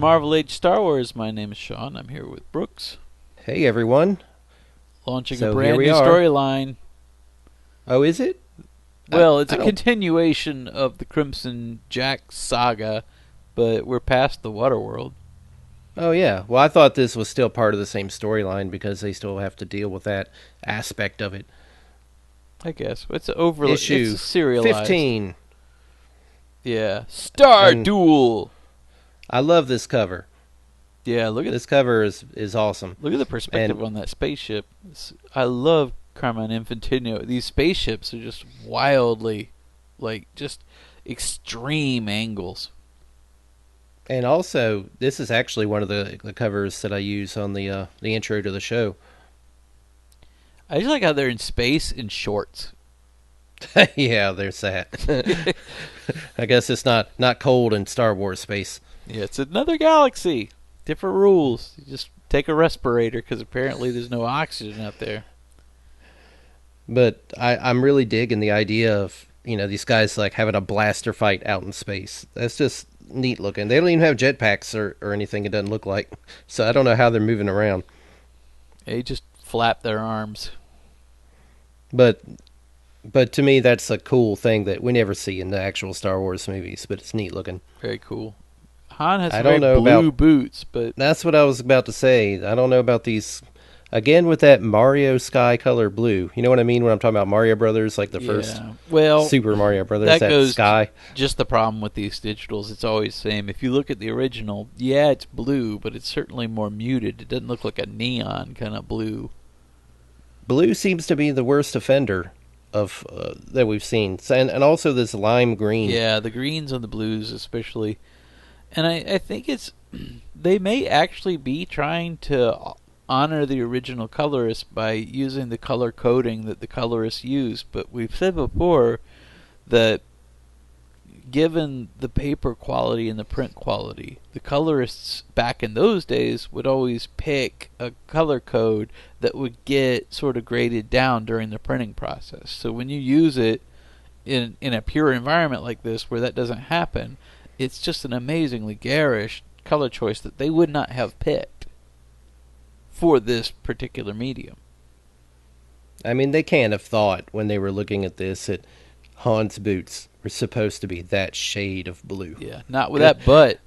Marvel Age Star Wars. My name is Sean. I'm here with Brooks. Hey, everyone. Launching So a brand here we new are. storyline. Oh, is it? Well, it's I a don't- continuation of the Crimson Jack saga, but we're past the waterworld. Oh, yeah. Well, I thought this was still part of the same storyline because they still have to deal with that aspect of it. I guess. It's overlook. Issue It's serialized. 15. Yeah. Star And- Duel. I love this cover. Yeah, look at This cover is awesome. Look at the perspective on that spaceship. I love Carmine Infantino. These spaceships are just wildly, just extreme angles. And also, this is actually one of the covers that I use on the intro to the show. I just like how they're in space in shorts. Yeah, there's that. I guess it's not cold in Star Wars space. Yeah, it's another galaxy. Different rules. You just take a respirator because apparently there's no oxygen out there. But I'm really digging the idea of, these guys like having a blaster fight out in space. That's just neat looking. They don't even have jetpacks or anything, it doesn't look like. So I don't know how they're moving around. They just flap their arms. But to me, that's a cool thing that we never see in the actual Star Wars movies, but it's neat looking. Very cool. Han has I some don't very know blue about- boots, but That's what I was about to say. I don't know about these. Again, with that Mario sky color blue. You know what I mean when I'm talking about Mario Brothers, like the first well, Super Mario Brothers, that that goes sky. just the problem with these digitals. It's always the same. If you look at the original, yeah, it's blue, but it's certainly more muted. It doesn't look like a neon kind of blue. Blue seems to be the worst offender of that we've seen, and also this lime green. Yeah, the greens and the blues especially. And I think they may actually be trying to honor the original colorist by using the color coding that the colorists used. But we've said before that given the paper quality and the print quality, the colorists back in those days would always pick a color code that would get sort of graded down during the printing process. So when you use it in a pure environment like this where that doesn't happen, it's just an amazingly garish color choice that they would not have picked for this particular medium. I mean, they can't have thought when they were looking at this that Han's boots were supposed to be that shade of blue. Yeah, not with that butt.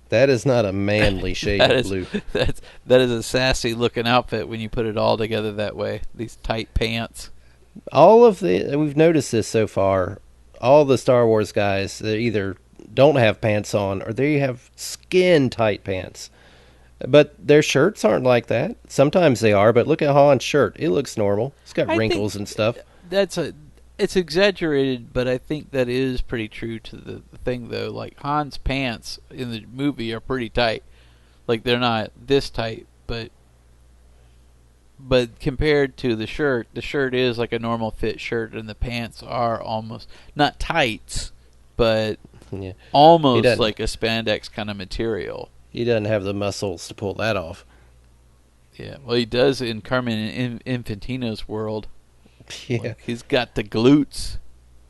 That is not a manly shade That of is blue. that is a sassy looking outfit when you put it all together that way. These tight pants. We've noticed this so far. All the Star Wars guys, they either don't have pants on or they have skin tight pants. But their shirts aren't like that. Sometimes they are, but look at Han's shirt. It looks normal. It's got I wrinkles think and stuff. It's exaggerated, but I think that is pretty true to the thing, though. Like, Han's pants in the movie are pretty tight. Like, they're not this tight, but compared to the shirt is like a normal fit shirt, and the pants are almost, not tights, but Yeah. almost like a spandex kind of material. He doesn't have the muscles to pull that off. Yeah, well, he does in Carmine Infantino's world. Yeah. Like, he's got the glutes.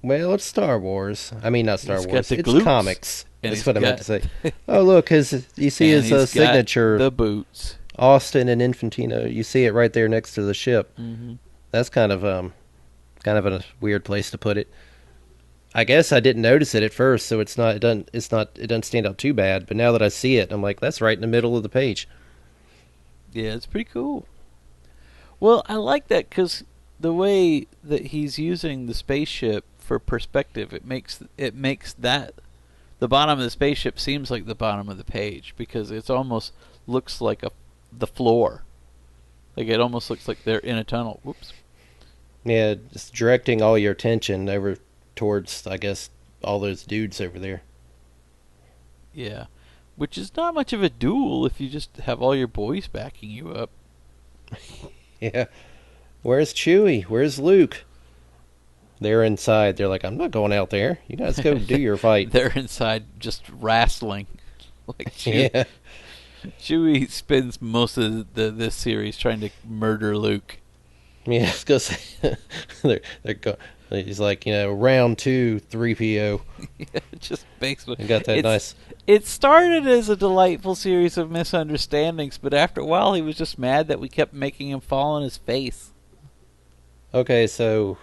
Well, it's Star Wars. I mean, not Star He's got Wars. the It's glutes, comics. and That's he's what I meant got- to say. Oh, look, you see And his he's got signature, the boots. Austin and Infantino. You see it right there next to the ship. Mm-hmm. That's kind of a weird place to put it. I guess I didn't notice it at first, so it doesn't stand out too bad. But now that I see it, I'm like, that's right in the middle of the page. Yeah, it's pretty cool. Well, I like that because the way that he's using the spaceship for perspective, it makes that the bottom of the spaceship seems like the bottom of the page because it almost looks like the floor. Like it almost looks like they're in a tunnel. Whoops. Yeah, just directing all your attention over towards, I guess, all those dudes over there. Yeah, which is not much of a duel if you just have all your boys backing you up. Yeah. Where's Chewie? Where's Luke? They're inside. They're like, I'm not going out there. You guys go do your fight. They're inside just wrestling. Like Chewie, Yeah. Chewie spends most of this series trying to murder Luke. Yeah, because he's like, round 2, 3PO. Yeah, it just makes They got that it's- nice It started as a delightful series of misunderstandings, but after a while he was just mad that we kept making him fall on his face. Okay, so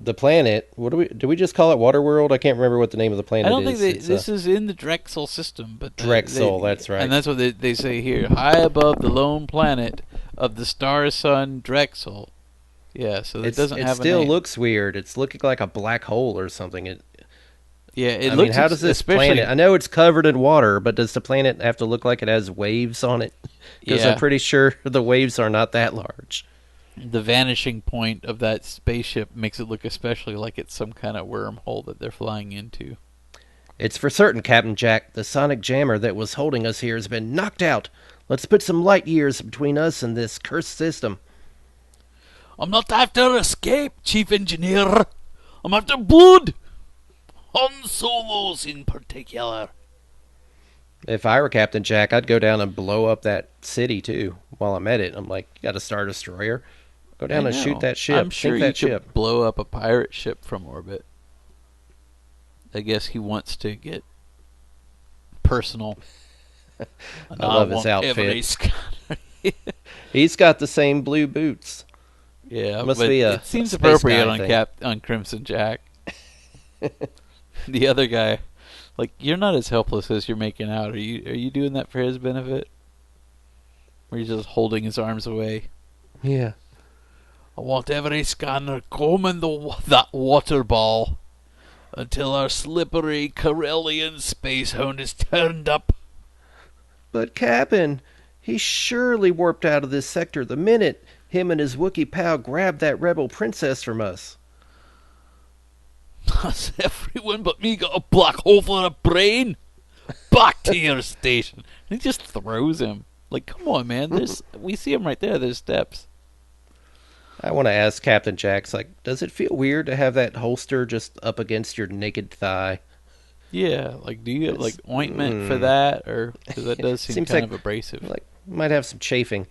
the planet, do we just call it Waterworld? I can't remember what the name of the planet I don't is. think this is in the Drexel system, but Drexel, that's right. And that's what they say here, high above the lone planet of the star sun Drexel. Yeah, so it doesn't have a name. It still looks weird. It's looking like a black hole or something. I mean, how does this planet... I know it's covered in water, but does the planet have to look like it has waves on it? Because I'm pretty sure the waves are not that large. The vanishing point of that spaceship makes it look especially like it's some kind of wormhole that they're flying into. It's for certain, Captain Jack. The sonic jammer that was holding us here has been knocked out. Let's put some light years between us and this cursed system. I'm not after escape, Chief Engineer. I'm after blood. Han Solo's in particular. If I were Captain Jack, I'd go down and blow up that city, too. While I'm at it, I'm like, you got a Star Destroyer. Go down and shoot that ship. I'm sure you could blow up a pirate ship from orbit. I guess he wants to get personal. I love his outfit. He's got the same blue boots. Yeah, must be it seems appropriate on Crimson Jack. The other guy, like, you're not as helpless as you're making out. Are you doing that for his benefit? Or are you just holding his arms away? Yeah. I want every scanner combing that water ball until our slippery Corellian space hound is turned up. But Captain, he surely warped out of this sector the minute him and his Wookiee pal grabbed that rebel princess from us. Has everyone but me got a black hole for a brain? Back to your station. And he just throws him. Like, come on, man. We see him right there. There's steps. I want to ask Captain Jack's, like, does it feel weird to have that holster just up against your naked thigh? Yeah, like, do you have, like, ointment for that? Or, because that does seem kind of abrasive. Like, might have some chafing.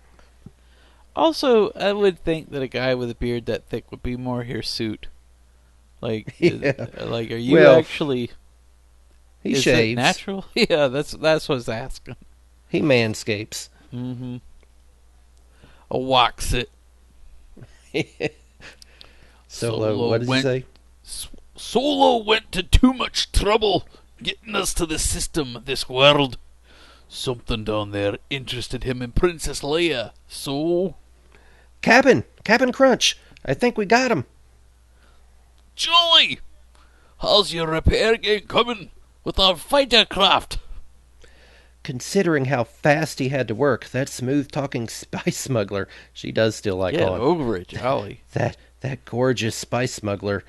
Also, I would think that a guy with a beard that thick would be more hirsute. Like, are you actually... He shaves. It natural? Yeah, that's what I was asking. He manscapes. Mm-hmm. Wax it. Solo, what did you say? Solo went to too much trouble getting us to the system, this world. Something down there interested him in Princess Leia, so... Captain Crunch, I think we got him. Jolly! How's your repair game coming with our fighter craft? Considering how fast he had to work, that smooth-talking spice smuggler, she does still like Get on. over it, Jolly. That gorgeous spice smuggler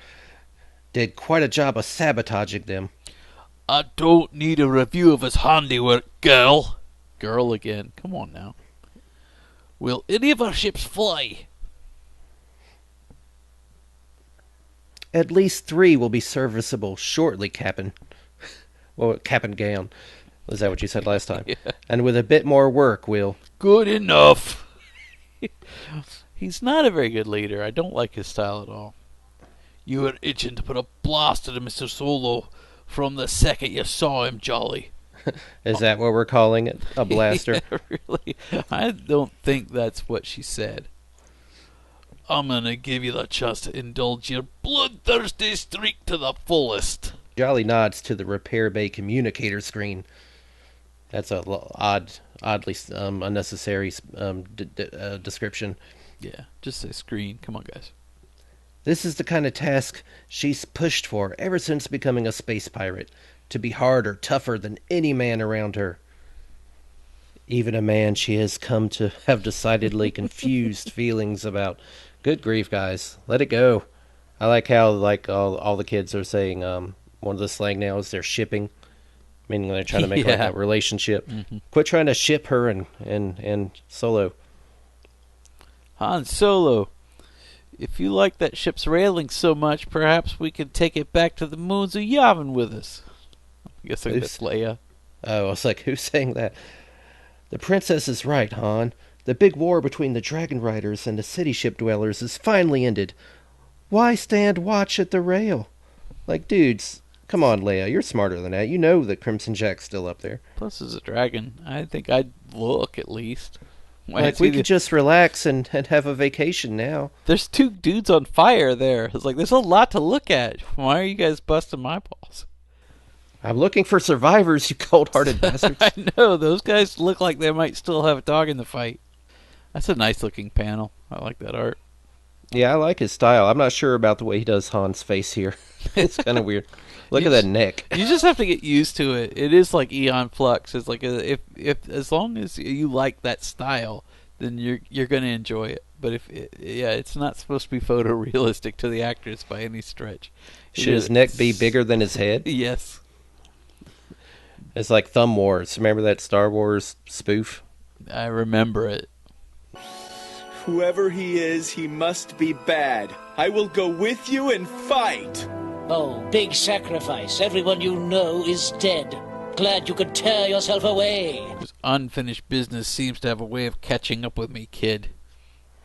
did quite a job of sabotaging them. I don't need a review of his handiwork, girl. Girl again. Come on now. Will any of our ships fly? At least 3 will be serviceable shortly, Captain. Well, Captain Gown. Was that what you said last time? Yeah. And with a bit more work, we'll... Good enough. He's not a very good leader. I don't like his style at all. You were itching to put a blaster to Mr. Solo from the second you saw him, Jolly. Is that what we're calling it? A blaster? Yeah, really? I don't think that's what she said. I'm going to give you the chance to indulge your bloodthirsty streak to the fullest. Jolly nods to the repair bay communicator screen. That's a oddly unnecessary description. Yeah, just say screen. Come on, guys. This is the kind of task she's pushed for ever since becoming a space pirate. To be harder, tougher than any man around her. Even a man she has come to have decidedly confused feelings about. Good grief, guys. Let it go. I like how all the kids are saying one of the slang now is they're shipping. Meaning they're trying to make like a relationship. Mm-hmm. Quit trying to ship her and Solo. Han Solo, if you like that ship's railing so much, perhaps we can take it back to the moons of Yavin with us. I guess that's Leia. Oh, I was like, who's saying that? The princess is right, Han. The big war between the Dragon Riders and the city ship dwellers is finally ended. Why stand watch at the rail? Like, dudes, Come on, Leia, you're smarter than that. You know that Crimson Jack's still up there. Plus, as a dragon, I think I'd look at least. Like, we could just relax and have a vacation now. There's 2 dudes on fire there. It's like, there's a lot to look at. Why are you guys busting my balls? I'm looking for survivors, you cold-hearted bastards. I know, those guys look like they might still have a dog in the fight. That's a nice-looking panel. I like that art. Yeah, I like his style. I'm not sure about the way he does Han's face here. It's kind of weird. Look at that neck. You just have to get used to it. It is like Eon Flux. It's like if as long as you like that style, then you're going to enjoy it. But it's not supposed to be photorealistic to the actors by any stretch. Should his neck be bigger than his head? Yes. It's like Thumb Wars. Remember that Star Wars spoof? I remember it. Whoever he is, he must be bad. I will go with you and fight. Oh, big sacrifice. Everyone you know is dead. Glad you could tear yourself away. This unfinished business seems to have a way of catching up with me, kid.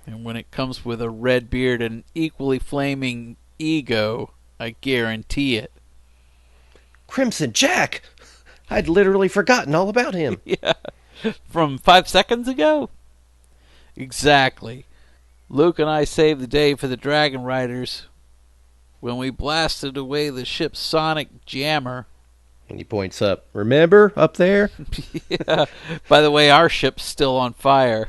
And when it comes with a red beard and equally flaming ego, I guarantee it. Crimson Jack! I'd literally forgotten all about him. Yeah. From 5 seconds ago? Exactly. Luke and I saved the day for the Dragon Riders when we blasted away the ship's sonic jammer. And he points up. Remember? Up there? Yeah. By the way, our ship's still on fire.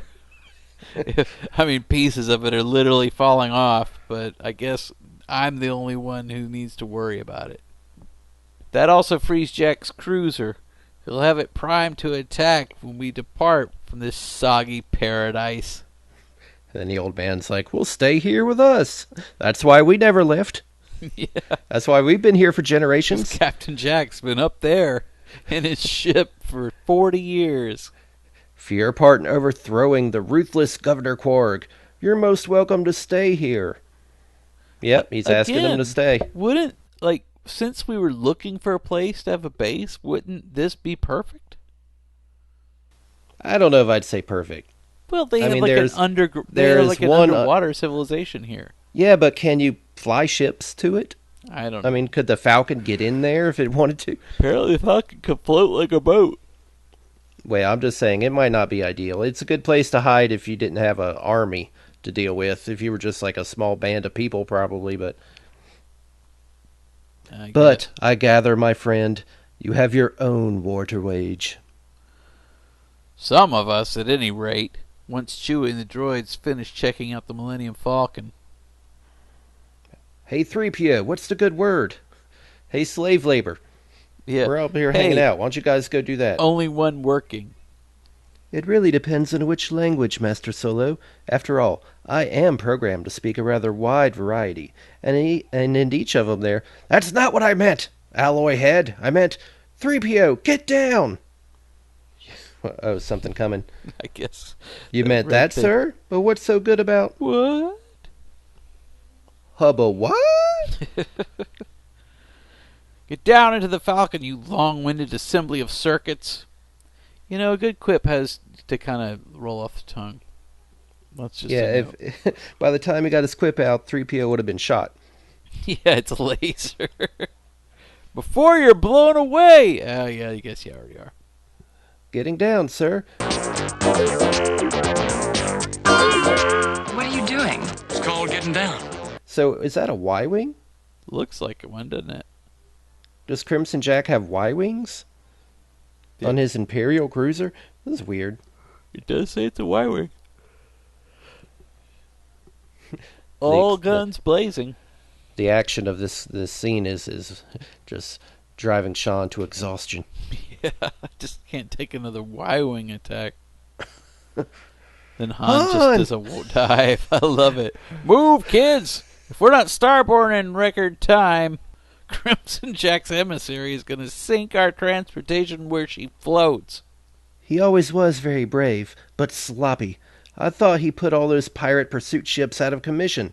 I mean, pieces of it are literally falling off, but I guess I'm the only one who needs to worry about it. That also frees Jack's cruiser. He'll have it primed to attack when we depart from this soggy paradise. And then the old man's like, we'll stay here with us. That's why we never left. Yeah. That's why we've been here for generations. Captain Jack's been up there in his ship for 40 years. For your part in overthrowing the ruthless Governor Quarg, you're most welcome to stay here. Yep, he's asking them to stay. Wouldn't, since we were looking for a place to have a base, wouldn't this be perfect? I don't know if I'd say perfect. Well, they have an underwater civilization here. Yeah, but can you fly ships to it? I don't know. I mean, could the Falcon get in there if it wanted to? Apparently the Falcon could float like a boat. Well, I'm just saying, it might not be ideal. It's a good place to hide if you didn't have an army to deal with. If you were just like a small band of people, probably, but... I gather, my friend, you have your own war to wage. Some of us, at any rate, once Chewie and the droids finish checking out the Millennium Falcon. Hey, 3PO, what's the good word? Hey, slave labor. Yeah. We're up here hanging out. Why don't you guys go do that? Only one working. It really depends on which language, Master Solo. After all, I am programmed to speak a rather wide variety, and in each of them there... That's not what I meant, alloy head. I meant, 3PO, get down! Oh, something coming. I guess. You meant that, sir? But what's so good about... What? Hubba what? Get down into the Falcon, you long-winded assembly of circuits. You know, a good quip has to kind of roll off the tongue. Let's just if by the time he got his quip out, 3PO would have been shot. Yeah, it's a laser. Before you're blown away! Oh, yeah, I guess you already are. Getting down, sir. What are you doing? It's called getting down. So, is that a Y-Wing? Looks like one, doesn't it? Does Crimson Jack have Y-Wings? Yeah. On his Imperial cruiser? This is weird. It does say it's a Y-Wing. All guns blazing. The action of this scene is just driving Sean to exhaustion. Yeah, I just can't take another Y-Wing attack. Then Han just does a dive. I love it. Move, kids! If we're not starborn in record time, Crimson Jack's emissary is going to sink our transportation where she floats. He always was very brave, but sloppy. I thought he put all those pirate pursuit ships out of commission.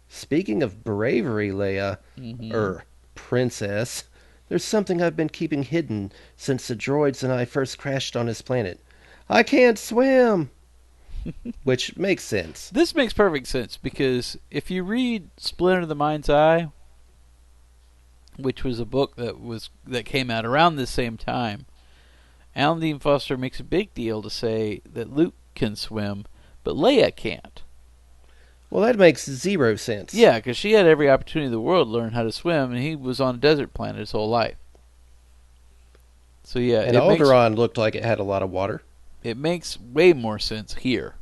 Speaking of bravery, Leia, Princess, there's something I've been keeping hidden since the droids and I first crashed on his planet. I can't swim! Which makes sense. This makes perfect sense, because if you read Splinter of the Mind's Eye, which was a book that came out around the same time, Alan Dean Foster makes a big deal to say that Luke can swim, but Leia can't. Well, that makes zero sense. Yeah, because she had every opportunity in the world to learn how to swim, and he was on a desert planet his whole life. So yeah, And Alderaan looked like it had a lot of water. It makes way more sense here.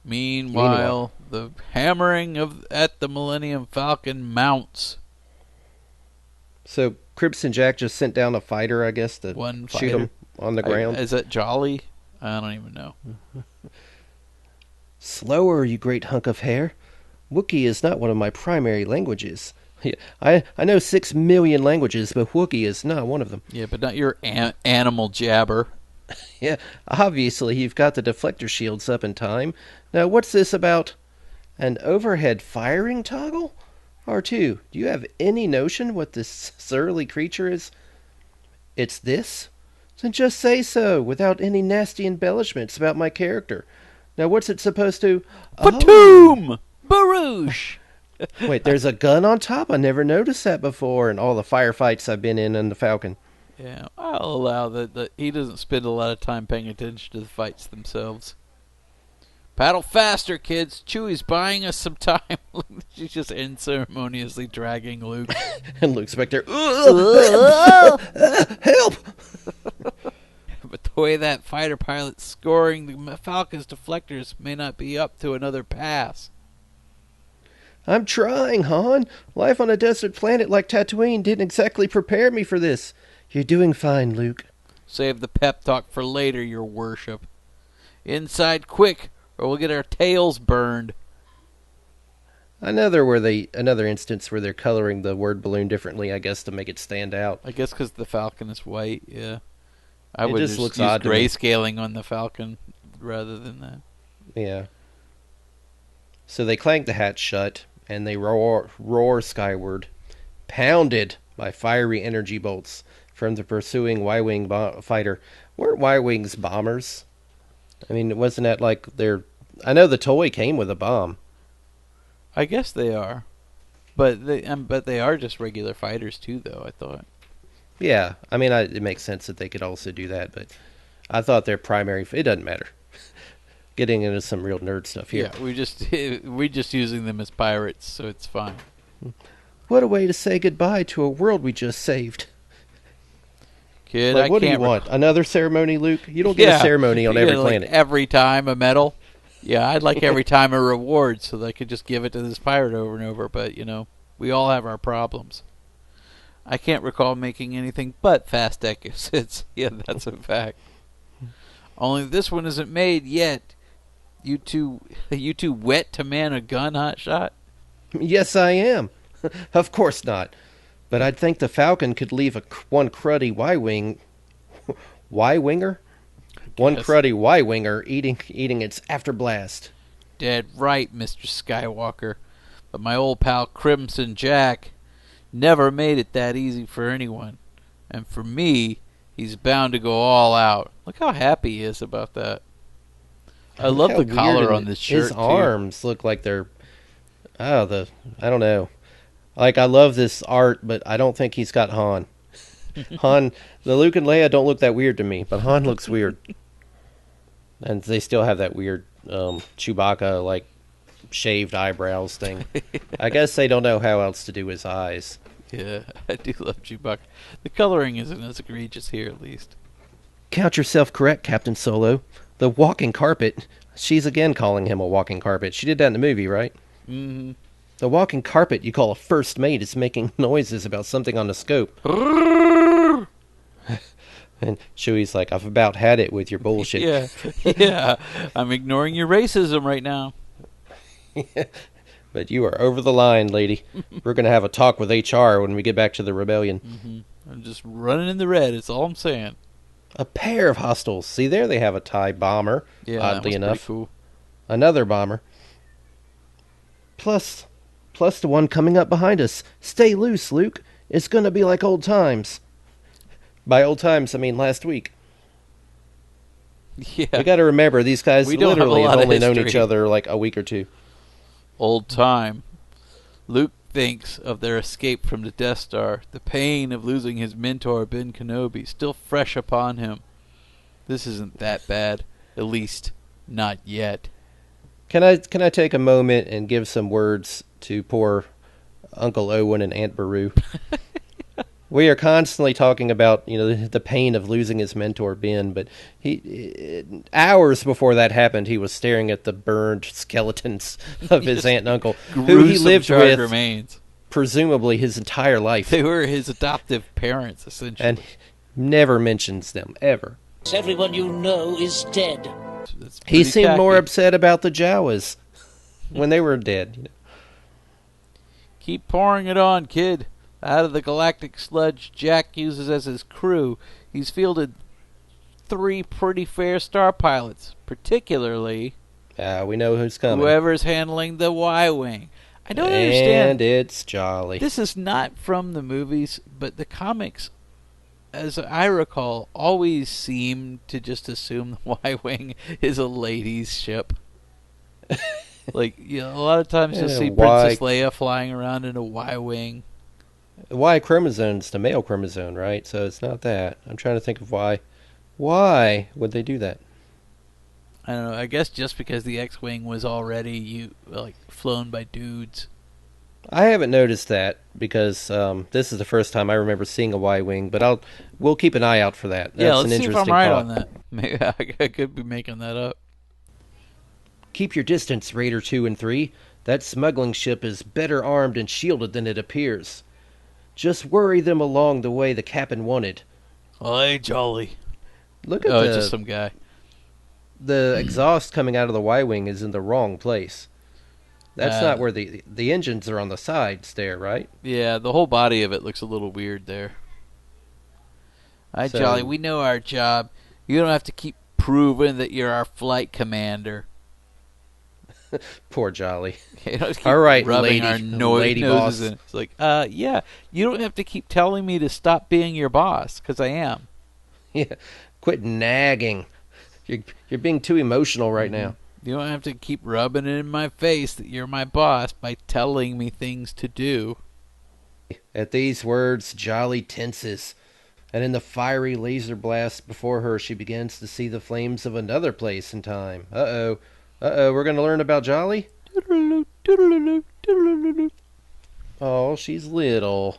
Meanwhile, the hammering at the Millennium Falcon mounts. So Crimson Jack just sent down a fighter, I guess, to shoot him on the ground. Is that Jolly? I don't even know. Slower, you great hunk of hair. Wookiee is not one of my primary languages. I know 6 million languages, but Wookiee is not one of them. Yeah, but not your animal jabber. Yeah, obviously you've got the deflector shields up in time. Now, what's this about an overhead firing toggle? R2, do you have any notion what this surly creature is? It's this? Then just say so, without any nasty embellishments about my character. Now, what's it supposed to... Patoom! Barouche! Wait, there's a gun on top? I never noticed that before in all the firefights I've been in the Falcon. Yeah, I'll allow that he doesn't spend a lot of time paying attention to the fights themselves. Paddle faster, kids. Chewie's buying us some time. She's just unceremoniously dragging Luke. And Luke's back there. Help! But the way that fighter pilot's scoring the Falcon's deflectors may not be up to another pass. I'm trying, Han. Life on a desert planet like Tatooine didn't exactly prepare me for this. You're doing fine, Luke. Save the pep talk for later, your worship. Inside quick, or we'll get our tails burned. Another instance where they're coloring the word balloon differently, I guess, to make it stand out. I guess because the Falcon is white, yeah. I It would just just looks use odd to me. grayscaling on the Falcon rather than that. Yeah. So they clank the hatch shut, and they roar skyward, pounded by fiery energy bolts from the pursuing Y-Wing fighter. Weren't Y-Wings bombers? I mean, wasn't that like their... I know the toy came with a bomb. I guess they are. But they are just regular fighters too, though, I thought. Yeah, I mean, it makes sense that they could also do that, but I thought their primary... It doesn't matter. Getting into some real nerd stuff here. Yeah, we're just using them as pirates, so it's fine. What a way to say goodbye to a world we just saved. Kid, Like, I what do you can't want? Another ceremony, Luke? You don't get a ceremony on every planet. Like every time a medal? Yeah, I'd like every time a reward so that I could just give it to this pirate over and over, but, we all have our problems. I can't recall making anything but fast exits. Yeah, that's a fact. Only this one isn't made yet. You two wet to man a gun, hotshot? Yes, I am. Of course not. But I'd think the Falcon could leave one cruddy Y-Wing... Y-Winger? One cruddy Y-Winger eating its afterblast. Dead right, Mr. Skywalker. But my old pal Crimson Jack never made it that easy for anyone. And for me, he's bound to go all out. Look how happy he is about that. I love the collar on this shirt, His arms look like they're... I don't know. Like, I love this art, but I don't think he's got Han. Han, the Luke and Leia don't look that weird to me, but Han looks weird. And they still have that weird Chewbacca, like, shaved eyebrows thing. I guess they don't know how else to do his eyes. Yeah, I do love Chewbacca. The coloring isn't as egregious here, at least. Count yourself correct, Captain Solo. The walking carpet. She's again calling him a walking carpet. She did that in the movie, right? Mm-hmm. The walking carpet you call a first mate is making noises about something on the scope. And Chewie's like, I've about had it with your bullshit. Yeah. I'm ignoring your racism right now. But you are over the line, lady. We're going to have a talk with HR when we get back to the rebellion. Mm-hmm. I'm just running in the red, that's all I'm saying. A pair of hostiles. See, there they have a TIE bomber, Yeah, oddly that was enough. pretty cool. Another bomber. Plus the one coming up behind us. Stay loose, Luke. It's going to be like old times. By old times, I mean last week. Yeah. We got to remember, these guys We don't have a literally lot have of only known history. each other like a week or two. Old time. Luke thinks of their escape from the Death Star, the pain of losing his mentor Ben Kenobi still fresh upon him. This isn't that bad, at least not yet. Can I take a moment and give some words to poor Uncle Owen and Aunt Beru? We are constantly talking about, the pain of losing his mentor Ben, but hours before that happened, he was staring at the burned skeletons of his aunt and uncle, who he lived with, remains. Presumably his entire life. They were his adoptive parents, essentially. And never mentions them, ever. Everyone you know is dead. He seemed more upset about the Jawas when they were dead. Keep pouring it on, kid. Out of the galactic sludge Jack uses as his crew, he's fielded 3 pretty fair star pilots, particularly we know who's coming. whoever's handling the Y-Wing. I don't understand. And it's Jolly. This is not from the movies, but the comics, as I recall, always seem to just assume the Y-Wing is a ladies' ship. Like, a lot of times you'll see Princess Leia flying around in a Y-Wing. Y chromosome's the male chromosome, right? So it's not that. I'm trying to think of why. Why would they do that? I don't know. I guess just because the X-Wing was already flown by dudes. I haven't noticed that because this is the first time I remember seeing a Y-Wing, but we'll keep an eye out for that. That's Let's an see if interesting I'm right thought. on that. Maybe I could be making that up. Keep your distance, Raider 2 and 3. That smuggling ship is better armed and shielded than it appears. Just worry them along the way the captain wanted. Hey, Jolly. Look at it's just some guy. The exhaust coming out of the Y-Wing is in the wrong place. That's not where the engines are on the sides there, right? Yeah, the whole body of it looks a little weird there. Hi, Jolly. We know our job. You don't have to keep proving that you're our flight commander. Poor Jolly. All right, rubbing lady, our lady boss. in. It's like, yeah, you don't have to keep telling me to stop being your boss, because I am. Yeah, quit nagging. You're being too emotional right now. You don't have to keep rubbing it in my face that you're my boss by telling me things to do. At these words, Jolly tenses, and in the fiery laser blast before her, she begins to see the flames of another place and time. Uh-oh, we're going to learn about Jolly? Oh, she's little.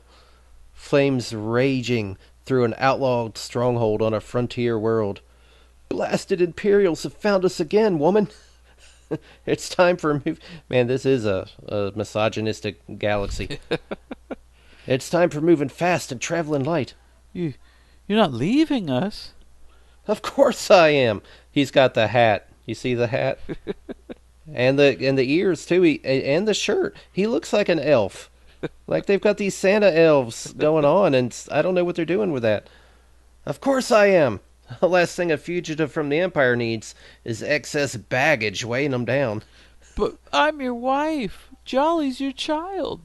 Flames raging through an outlawed stronghold on a frontier world. Blasted Imperials have found us again, woman. It's time for a move. Man, this is a misogynistic galaxy. It's time for moving fast and traveling light. You're not leaving us. Of course I am. He's got the hat. You see the hat? and the ears too. And the shirt. He looks like an elf. Like they've got these Santa elves going on, and I don't know what they're doing with that. Of course I am. The last thing a fugitive from the Empire needs is excess baggage weighing them down. But I'm your wife. Jolly's your child.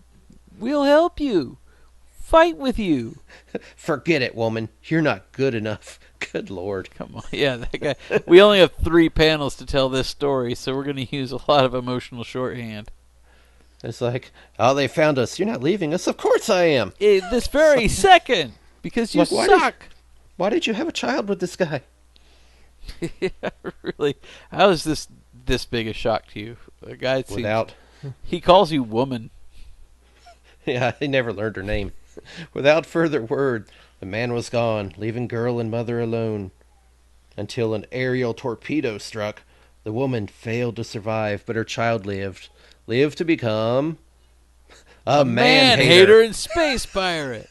We'll help you. Fight with you. Forget it, woman. You're not good enough. Good Lord. Come on. Yeah, that guy. We only have 3 panels to tell this story, so we're going to use a lot of emotional shorthand. It's like, oh, they found us. You're not leaving us. Of course I am. This very second. Because you suck. Why did you have a child with this guy? Yeah, really. How is this big a shock to you? The guy he calls you woman. Yeah, he never learned her name. Without further word, the man was gone, leaving girl and mother alone. Until an aerial torpedo struck, the woman failed to survive, but her child lived. Lived to become a man-hater and space pirate.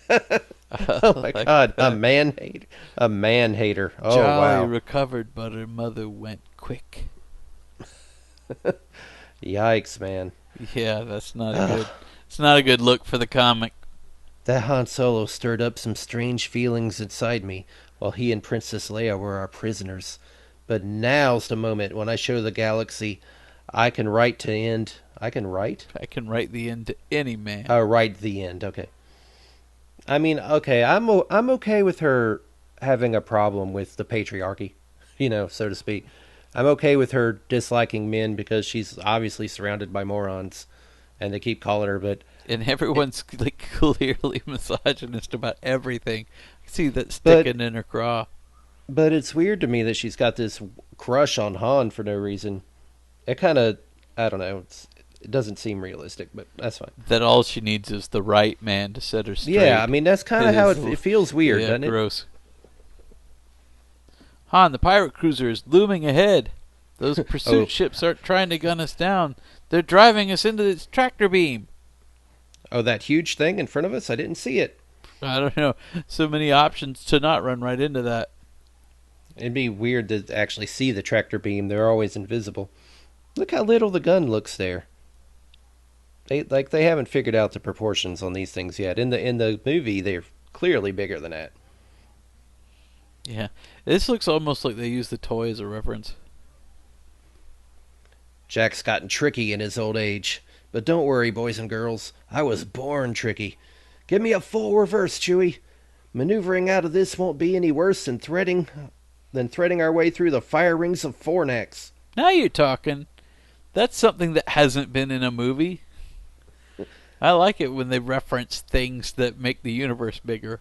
Oh my God, a man-hater. Oh, Jolly wow. recovered, but her mother went quick. Yikes, man. Yeah, that's not a good. It's not a good look for the comic. That Han Solo stirred up some strange feelings inside me while he and Princess Leia were our prisoners. But now's the moment when I show the galaxy I can write to end. I can write? I can write the end to any man. Write the end. Okay. I mean, okay, I'm okay with her having a problem with the patriarchy, so to speak. I'm okay with her disliking men because she's obviously surrounded by morons. and they keep calling her, but And everyone's like clearly misogynist about everything. I see that sticking in her craw. But it's weird to me that she's got this crush on Han for no reason. It kind of, I don't know, it doesn't seem realistic, but that's fine. That all she needs is the right man to set her straight. Yeah, I mean, that's kind of how it feels weird, yeah, doesn't it? Gross. Han, the pirate cruiser is looming ahead. Those pursuit ships aren't trying to gun us down. They're driving us into its tractor beam. Oh, that huge thing in front of us? I didn't see it. I don't know. So many options to not run right into that. It'd be weird to actually see the tractor beam. They're always invisible. Look how little the gun looks there. They haven't figured out the proportions on these things yet. In the movie, they're clearly bigger than that. Yeah. This looks almost like they use the toy as a reference. Jack's gotten tricky in his old age. But don't worry, boys and girls. I was born tricky. Give me a full reverse, Chewie. Maneuvering out of this won't be any worse than threading our way through the fire rings of Fornax. Now you're talking. That's something that hasn't been in a movie. I like it when they reference things that make the universe bigger.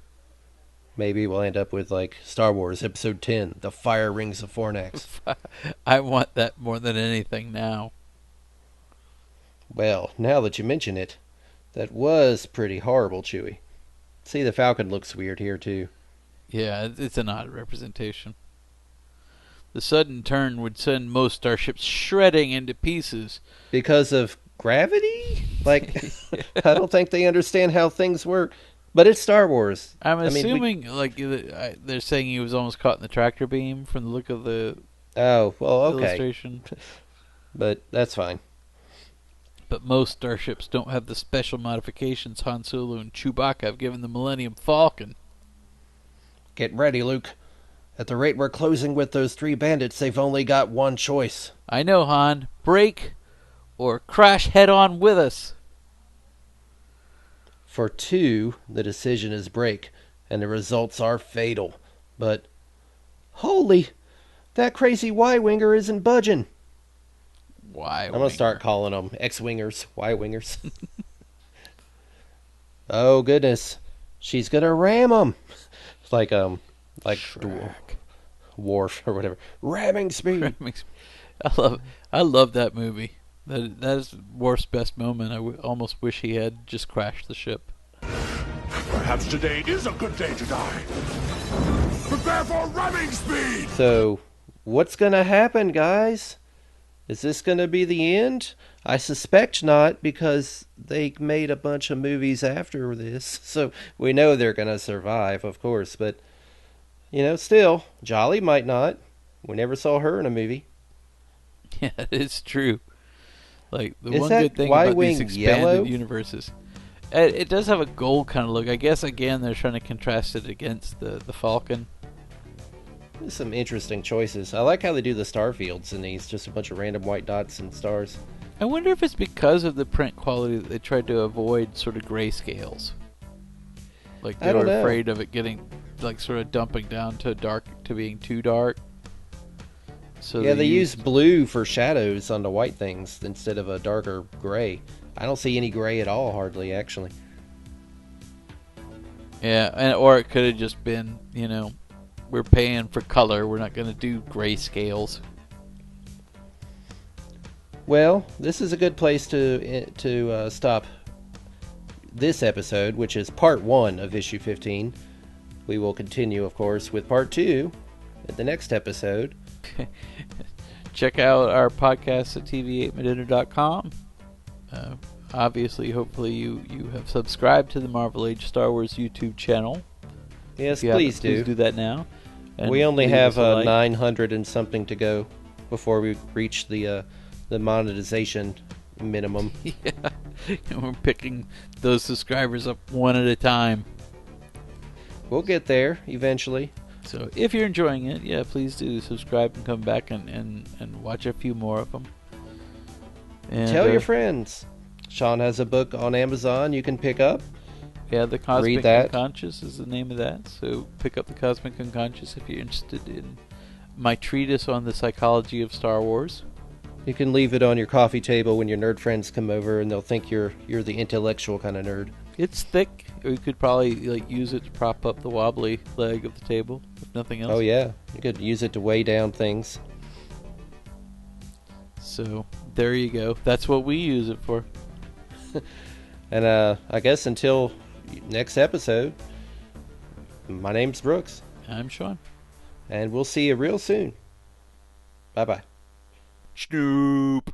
Maybe we'll end up with, like, Star Wars Episode 10, The Fire Rings of Fornax. I want that more than anything now. Well, now that you mention it, that was pretty horrible, Chewie. See, the Falcon looks weird here, too. Yeah, it's an odd representation. The sudden turn would send most starships shredding into pieces. Because of gravity? Like, I don't think they understand how things work. But it's Star Wars. I'm assuming, they're saying he was almost caught in the tractor beam from the look of the illustration. But that's fine. But most starships don't have the special modifications Han Solo and Chewbacca have given the Millennium Falcon. Get ready, Luke. At the rate we're closing with those 3 bandits, they've only got one choice. I know, Han. Break or crash head-on with us. For 2, the decision is break, and the results are fatal. But, holy, that crazy Y-Winger isn't budging. Y-Winger. I'm going to start calling them X-Wingers, Y-Wingers. Oh, goodness. She's going to ram them. Like Worf or whatever. Ramming speed. I love that movie. That is Worf's best moment. I almost wish he had just crashed the ship. Perhaps today is a good day to die. Prepare for ramming speed! So, what's going to happen, guys? Is this going to be the end? I suspect not, because they made a bunch of movies after this. So, we know they're going to survive, of course. But, still, Jolly might not. We never saw her in a movie. Yeah, it's true. Like, the Is one that good thing about Y-Wing these expanded yellow? universes, it does have a gold kind of look. I guess, again, they're trying to contrast it against the Falcon. There's some interesting choices. I like how they do the star fields in these. Just a bunch of random white dots and stars. I wonder if it's because of the print quality that they tried to avoid sort of grayscales. Like, they were afraid of it getting, like, sort of dumping down to being too dark. So yeah, they use blue for shadows on the white things instead of a darker gray. I don't see any gray at all, hardly, actually. Yeah, or it could have just been, we're paying for color. We're not going to do grayscales. Well, this is a good place to stop this episode, which is part 1 of issue 15. We will continue, of course, with part 2 at the next episode. Check out our podcast at tv8minute.com. Obviously, hopefully you have subscribed to the Marvel Age Star Wars YouTube channel. Yes, please do. Please do that now. And we only have like. 900 and something to go before we reach the monetization minimum. Yeah, and we're picking those subscribers up one at a time. We'll get there eventually. So if you're enjoying it, yeah, please do subscribe and come back and watch a few more of them. And, tell your friends. Sean has a book on Amazon you can pick up. Yeah, The Cosmic Read that. Unconscious is the name of that. So pick up The Cosmic Unconscious if you're interested in my treatise on the psychology of Star Wars. You can leave it on your coffee table when your nerd friends come over, and they'll think you're the intellectual kind of nerd. It's thick. You could probably use it to prop up the wobbly leg of the table, if nothing else. Oh yeah, you could use it to weigh down things. So there you go. That's what we use it for. And I guess until next episode, my name's Brooks. I'm Sean. And we'll see you real soon. Bye-bye. Snoop.